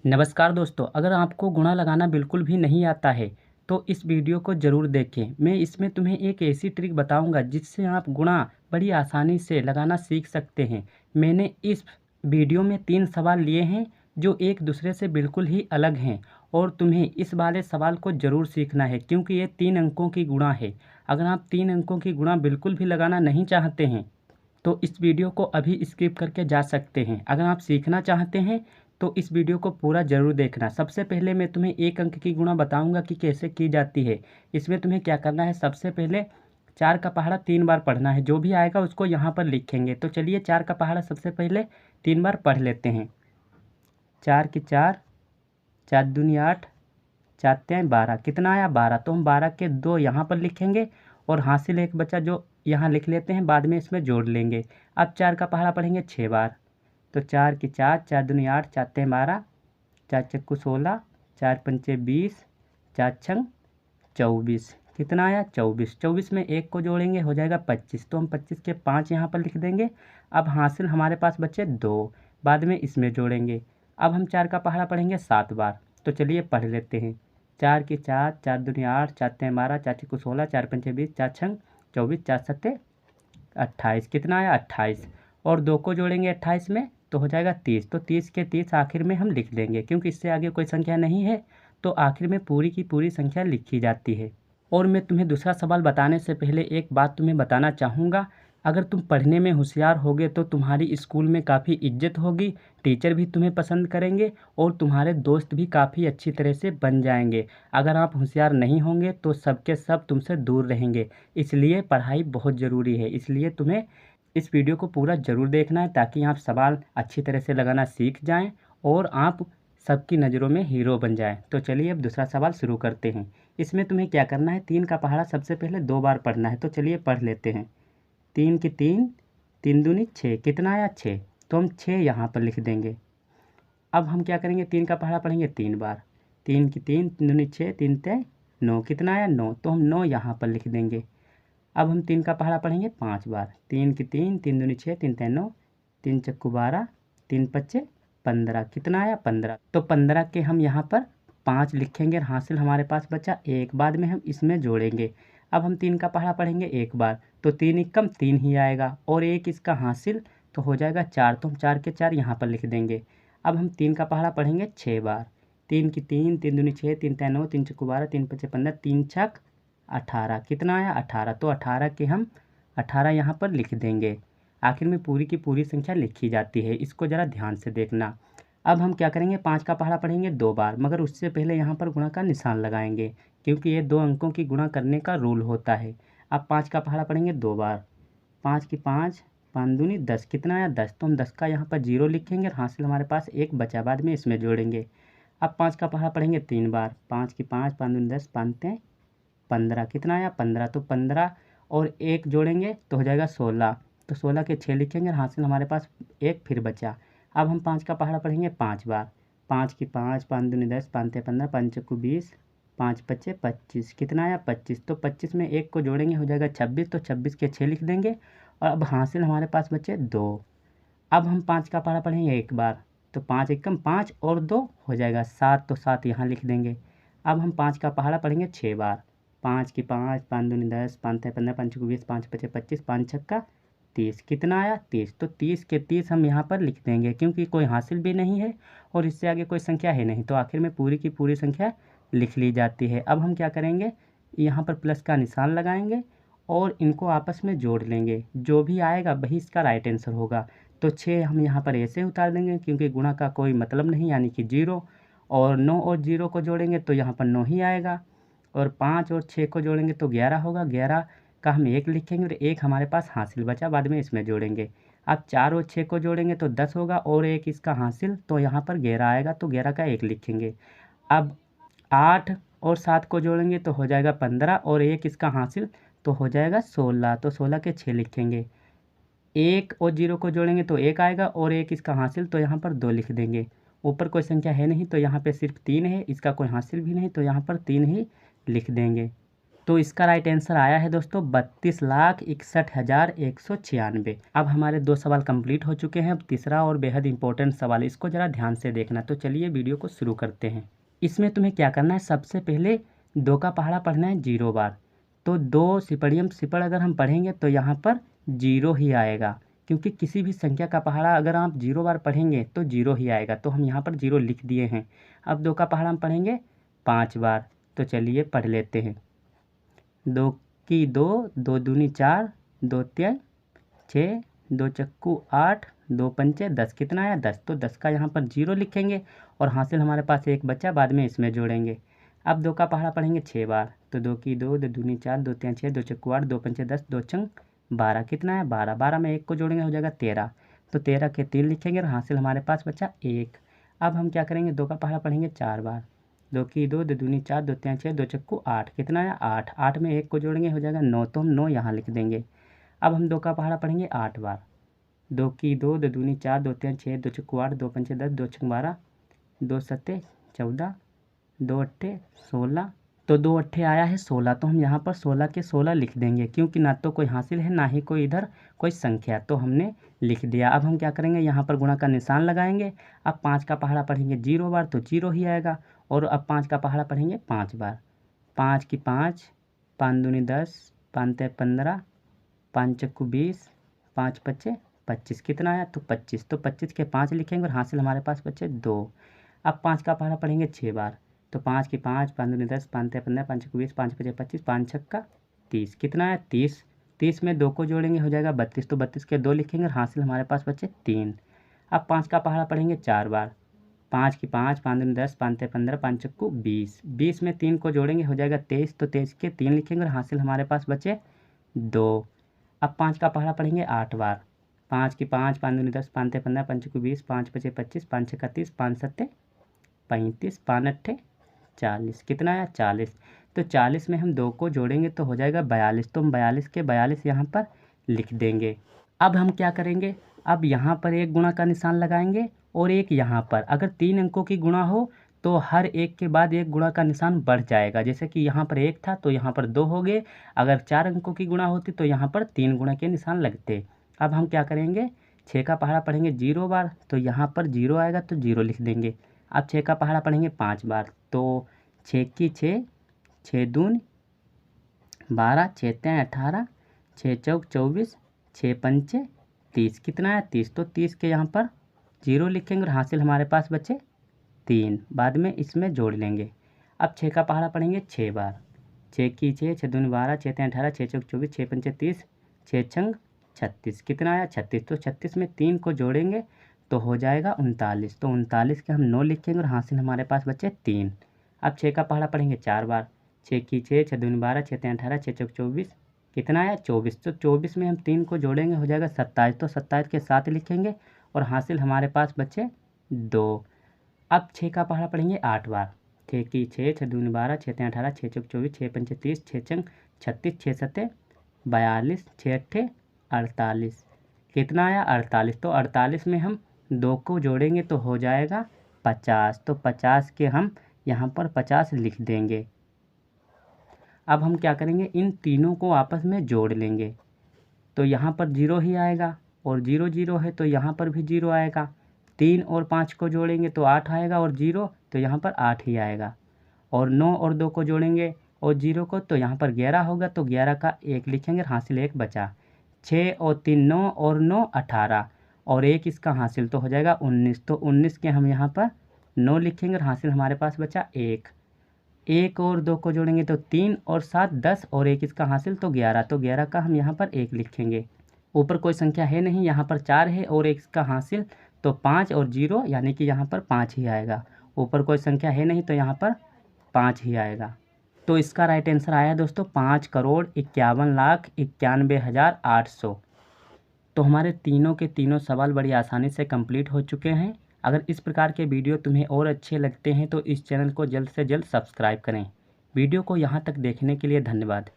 नमस्कार दोस्तों, अगर आपको गुणा लगाना बिल्कुल भी नहीं आता है तो इस वीडियो को ज़रूर देखें। मैं इसमें तुम्हें एक ऐसी ट्रिक बताऊंगा जिससे आप गुणा बड़ी आसानी से लगाना सीख सकते हैं। मैंने इस वीडियो में 3 सवाल लिए हैं जो एक दूसरे से बिल्कुल ही अलग हैं और तुम्हें इस वाले सवाल को ज़रूर सीखना है क्योंकि ये 3 अंकों की गुणा है। अगर आप 3 अंकों की गुणा बिल्कुल भी लगाना नहीं चाहते हैं तो इस वीडियो को अभी स्किप करके जा सकते हैं। अगर आप सीखना चाहते हैं तो इस वीडियो को पूरा ज़रूर देखना। सबसे पहले मैं तुम्हें एक अंक की गुणा बताऊंगा कि कैसे की जाती है। इसमें तुम्हें क्या करना है, सबसे पहले 4 का पहाड़ा 3 बार पढ़ना है। जो भी आएगा उसको यहाँ पर लिखेंगे। तो चलिए 4 का पहाड़ा सबसे पहले 3 बार पढ़ लेते हैं। 4 की 4, 4 दूनी 8, 4 तियां 12। कितना आया 12। तो हम 12 के 2 यहाँ पर लिखेंगे और हासिल एक बचा जो यहाँ लिख लेते हैं, बाद में इसमें जोड़ लेंगे। अब 4 का पहाड़ा पढ़ेंगे 6 बार। तो 4 की 4, 4 दूनी 8, 4 तियां 12, 4 चक्कू 16, 4 पंचे 20, 4 छंग 24। कितना आया 24। 24 में 1 को जोड़ेंगे हो जाएगा 25। तो हम 25 के 5 यहाँ पर लिख देंगे। अब हासिल हमारे पास बचे 2, बाद में इसमें जोड़ेंगे। अब हम 4 का पहाड़ा पढ़ेंगे 7 बार। तो चलिए पढ़ लेते हैं। 4 की 4, 4 दूनी 8, 4 तियां 12, 4 चक्कू 16, 4 पंचे 20, 4 छंग 24, 4 सत्ते 28। कितना आया 28। और 2 को जोड़ेंगे 28 में तो हो जाएगा 30। तो 30 के 30 आखिर में हम लिख देंगे क्योंकि इससे आगे कोई संख्या नहीं है तो आखिर में पूरी की पूरी संख्या लिखी जाती है। और मैं तुम्हें दूसरा सवाल बताने से पहले एक बात तुम्हें बताना चाहूँगा। अगर तुम पढ़ने में होशियार होगे तो तुम्हारी स्कूल में काफ़ी इज्जत होगी, टीचर भी तुम्हें पसंद करेंगे और तुम्हारे दोस्त भी काफ़ी अच्छी तरह से बन जाएंगे। अगर आप होशियार नहीं होंगे तो सबके सब तुमसे दूर रहेंगे। इसलिए पढ़ाई बहुत ज़रूरी है। इसलिए तुम्हें इस वीडियो को पूरा ज़रूर देखना है ताकि आप सवाल अच्छी तरह से लगाना सीख जाएं और आप सबकी नज़रों में हीरो बन जाएं। तो चलिए अब दूसरा सवाल शुरू करते हैं। इसमें तुम्हें क्या करना है, 3 का पहाड़ा सबसे पहले 2 बार पढ़ना है। तो चलिए पढ़ लेते हैं। 3 की 3, 3 दूनी 6। कितना आया 6। तो हम 6 यहाँ पर लिख देंगे। अब हम क्या करेंगे, 3 का पहाड़ा पढ़ेंगे 3 बार। 3 की 3, 3 दूनी 6, 3 तियां 9। कितना आया 9। तो हम 9 यहाँ पर लिख देंगे। अब हम 3 का पहाड़ा पढ़ेंगे 5 बार। 3 की 3, 3 दूनी 6, 3 तियां 9, 3 चक्कू 12, 3 पच्चे 15। कितना आया 15। तो 15 के हम यहाँ पर 5 लिखेंगे और हासिल हमारे पास बचा 1, बाद में हम इसमें जोड़ेंगे। अब हम 3 का पहाड़ा पढ़ेंगे 1 बार। तो 3 एकम 3 ही आएगा और 1 इसका हासिल तो हो जाएगा 4। तो हम 4 के 4 यहाँ पर लिख देंगे। अब हम 3 का पहाड़ा पढ़ेंगे 6 बार। 3 की 3, 3 दूनी 6, 3 तियां 9, 3 चक्कू 12, 3 पच्चे 15, 3 छक 18। कितना आया 18। तो 18 के हम 18 यहाँ पर लिख देंगे। आखिर में पूरी की पूरी संख्या लिखी जाती है, इसको ज़रा ध्यान से देखना। अब हम क्या करेंगे, 5 का पहाड़ा पढ़ेंगे 2 बार, मगर उससे पहले यहाँ पर गुणा का निशान लगाएंगे क्योंकि ये 2 अंकों की गुणा करने का रूल होता है। अब 5 का पहाड़ा पढ़ेंगे 2 बार। 5 की 5, 5 दूनी 10। कितना आया 10। तो हम 10 का यहाँ पर 0 लिखेंगे और हासिल हमारे पास 1 बचा, बाद में इसमें जोड़ेंगे। अब 5 का पहाड़ा पढ़ेंगे 3 बार। 5 की 5, 5 दूनी 10, 5 तियां 15। कितना आया 15। तो 15 और 1 जोड़ेंगे तो हो जाएगा 16। तो 16 के 6 लिखेंगे और हासिल हमारे पास 1 फिर बचा। अब हम 5 का पहाड़ा पढ़ेंगे 5 बार। 5 की 5, 5 दूनी 10, 5 तियां 15, 5 चक्कू 20, 5 पच्चे 25। कितना आया 25। तो 25 में 1 को जोड़ेंगे हो जाएगा 26। तो 26 के 6 लिख देंगे और अब हासिल हमारे पास बचे 2। अब हम 5 का पहाड़ा पढ़ेंगे 1 बार। तो 5 एकम 5 और 2 हो जाएगा 7। तो 7 यहाँ लिख देंगे। अब हम 5 का पहाड़ा पढ़ेंगे 6 बार। 5 की 5, 5 दूनी 10, 5 तियां 15, 5 चक्कू 20, 5 पच्चे 25, 5 छक्का 30। कितना आया 30। तो 30 के 30 हम यहाँ पर लिख देंगे क्योंकि कोई हासिल भी नहीं है और इससे आगे कोई संख्या है नहीं, तो आखिर में पूरी की पूरी संख्या लिख ली जाती है। अब हम क्या करेंगे, यहाँ पर प्लस का निशान लगाएंगे और इनको आपस में जोड़ लेंगे। जो भी आएगा वही इसका राइट आंसर होगा। तो 6 हम यहाँ पर ऐसे उतार देंगे क्योंकि गुणा का कोई मतलब नहीं, यानी कि 0। और 9 और 0 को जोड़ेंगे तो यहाँ पर 9 ही आएगा और 5 और 6 को जोड़ेंगे तो 11 होगा। 11 का हम 1 लिखेंगे और 1 हमारे पास हासिल बचा, बाद में इसमें जोड़ेंगे। अब 4 और 6 को जोड़ेंगे तो 10 होगा और 1 इसका हासिल तो यहाँ पर 11 आएगा, तो 11 का 1 लिखेंगे। अब 8 और 7 को जोड़ेंगे तो हो जाएगा 15 और 1 इसका हासिल तो हो जाएगा 16। तो 16 के 6 लिखेंगे। 1 और 0 को जोड़ेंगे तो 1 आएगा और 1 इसका हासिल तो यहाँ पर 2 लिख देंगे। ऊपर कोई संख्या है नहीं तो यहाँ पे सिर्फ 3 है, इसका कोई हासिल भी नहीं तो यहाँ पर 3 ही लिख देंगे। तो इसका राइट आंसर आया है दोस्तों 32,61,196। अब हमारे 2 सवाल कंप्लीट हो चुके हैं। अब तीसरा और बेहद इंपॉर्टेंट सवाल, इसको ज़रा ध्यान से देखना। तो चलिए वीडियो को शुरू करते हैं। इसमें तुम्हें क्या करना है, सबसे पहले 2 का पहाड़ा पढ़ना है 0 बार। तो 2 सिपड़ियम सिपड़ अगर हम पढ़ेंगे तो यहाँ पर 0 ही आएगा, क्योंकि किसी भी संख्या का पहाड़ा अगर आप 0 बार पढ़ेंगे तो 0 ही आएगा। तो हम यहाँ पर 0 लिख दिए हैं। अब 2 का पहाड़ा हम पढ़ेंगे 5 बार। तो चलिए पढ़ लेते हैं। 2 की 2, 2 दूनी 4, 2 तिया 6, 2 चक्कू 8, 2 पंचे 10। कितना आया 10। तो 10 का यहाँ पर 0 लिखेंगे और हासिल हमारे पास एक बच्चा, बाद में इसमें जोड़ेंगे। अब 2 का पहाड़ा पढ़ेंगे 6 बार। तो 2 की 2, 2 दूनी 4, 2 तिया 6, 2 चक्कू 8, 2 पंचे 10, 2 चंग 12। कितना है 12। 12 में 1 को जोड़ेंगे हो जाएगा 13। तो 13 के 3 लिखेंगे और हासिल हमारे पास बचा 1। अब हम क्या करेंगे, 2 का पहाड़ा पढ़ेंगे 4 बार। 2 की 2, 2 दूनी 4, 2 तिया 6, 2 चक्कू 8। कितना है 8। 8 में 1 को जोड़ेंगे हो जाएगा 9। तो हम 9 यहाँ लिख देंगे। अब हम 2 का पहाड़ा पढ़ेंगे 8 बार। 2 की 2, 2 दूनी 4, 2 तिया 6, 2 चक्कू 8, 2 पंचे 10, 2 छंग 12, 2 सत्ते 14, 2 अट्ठे 16। तो 2 अट्ठे आया है 16। तो हम यहाँ पर 16 के 16 लिख देंगे, क्योंकि ना तो कोई हासिल है ना ही कोई इधर कोई संख्या, तो हमने लिख दिया। अब हम क्या करेंगे, यहाँ पर गुणा का निशान लगाएंगे। अब 5 का पहाड़ा पढ़ेंगे 0 बार तो 0 ही आएगा। और अब 5 का पहाड़ा पढ़ेंगे 5 बार। 5 की 5, 5 दूनी 10, 5 ते 15, 5 चक्कू 20, 5 पच्चे 25। कितना आया तो 25। तो 25 के 5 लिखेंगे और हासिल हमारे पास बचे 2। अब 5 का पहाड़ा पढ़ेंगे 6 बार। तो 5 की 5, 5 दूनी 10, 5 ते 15, 5 चक्कू 20, 5 पच्चे 25, 5 छक्का 30। कितना है 30। 30 में 2 को जोड़ेंगे हो जाएगा 32। तो 32 के 2 लिखेंगे और हासिल हमारे पास बचे 3। अब 5 का पहाड़ा पढ़ेंगे 4 बार। 5 की 5, 5 दूनी 10, 5 ते 15, 5 चक्कू 20। 20 में 3 को जोड़ेंगे हो जाएगा 23। तो 23 के 3 लिखेंगे और हासिल हमारे पास बचे 2। अब 5 का पहाड़ा पढ़ेंगे 8 बार। 5 की 5, 5 दूनी 10, 5 ते 15, 5 चक्कू 20, 5 पच्चे 25, 5 छक्का 30, 5 सत्ते 35, 5 अट्ठे 40। कितना आया 40। तो 40 में हम 2 को जोड़ेंगे तो हो जाएगा 42। तो हम 42 के 42 यहाँ पर लिख देंगे। अब हम क्या करेंगे, अब यहाँ पर एक गुणा का निशान लगाएंगे और एक यहाँ पर। अगर 3 अंकों की गुणा हो तो हर एक के बाद एक गुणा का निशान बढ़ जाएगा। जैसे कि यहाँ पर 1 था तो यहाँ पर 2 हो गए। अगर 4 अंकों की गुणा होती तो यहाँ पर 3 गुणा के निशान लगते। अब हम क्या करेंगे, 6 का पहाड़ा पढ़ेंगे 0 बार। तो यहाँ पर 0 आएगा तो 0 लिख देंगे। अब 6 का पहाड़ा पढ़ेंगे 5 बार। तो 6 की 6, 6 दून 12, 6 तें 18, 6 चौक 24, 6 पंचे 30। कितना है 30। तो 30 के यहाँ पर 0 लिखेंगे और हासिल हमारे पास बचे 3। बाद में इसमें जोड़ लेंगे। अब 6 का पहाड़ा पढ़ेंगे 6 बार। 6 की 6, 6 दूनी 12, 6 तें 18, 6 चौक 24, 6 पंचे 30, 6 छंग 36। कितना आया 36। तो 36 में 3 को जोड़ेंगे तो हो जाएगा 39। तो 39 के हम 9 लिखेंगे और हासिल हमारे पास बचे 3। अब 6 का पहाड़ा पढ़ेंगे 4 बार। 6 की 6, 6 दूनी 12, 6 तें 18, 6 चौक 24। कितना आया 24। तो 24 में हम 3 को जोड़ेंगे हो जाएगा 27। तो 27 के 7 लिखेंगे और हासिल हमारे पास बचे 2। अब 6 का पहाड़ा पढ़ेंगे 8 बार। 6 की 6, 6 दूनी 12, 6 तें 18, 6 चौक 24, 6 पंचे 30, 6 चंग 36, 6 सत्ते 42, 6 अट्ठे 48। कितना आया 48। तो 48 में हम 2 को जोड़ेंगे तो हो जाएगा 50। तो 50 के हम यहाँ पर 50 लिख देंगे। अब हम क्या करेंगे, इन तीनों को आपस में जोड़ लेंगे। तो यहाँ पर 0 ही आएगा और 0 0 है तो यहाँ पर भी 0 आएगा। 3 और 5 को जोड़ेंगे तो 8 आएगा और 0 तो यहाँ पर 8 ही आएगा। और 9 और 2 को जोड़ेंगे और 0 को तो यहाँ पर 11 होगा तो 11 का 1 लिखेंगे और हासिल 1 बचा। 6 और 3 9 और 9 18 और 1 इसका हासिल तो हो जाएगा 19। तो 19 के हम यहाँ पर 9 लिखेंगे और हासिल हमारे पास बचा 1। 1 और 2 को जोड़ेंगे तो 3 और 7 10 और 1 इसका हासिल तो 11। तो 11 का हम यहाँ पर 1 लिखेंगे। ऊपर कोई संख्या है नहीं, यहाँ पर 4 है और 1 इसका हासिल तो 5 और 0 यानी कि यहाँ पर 5 ही आएगा। ऊपर कोई संख्या है नहीं तो यहाँ पर 5 ही आएगा। तो इसका राइट आंसर आया दोस्तों 5,51,91,800। तो हमारे तीनों के तीनों सवाल बड़ी आसानी से कंप्लीट हो चुके हैं। अगर इस प्रकार के वीडियो तुम्हें और अच्छे लगते हैं तो इस चैनल को जल्द से जल्द सब्सक्राइब करें। वीडियो को यहाँ तक देखने के लिए धन्यवाद।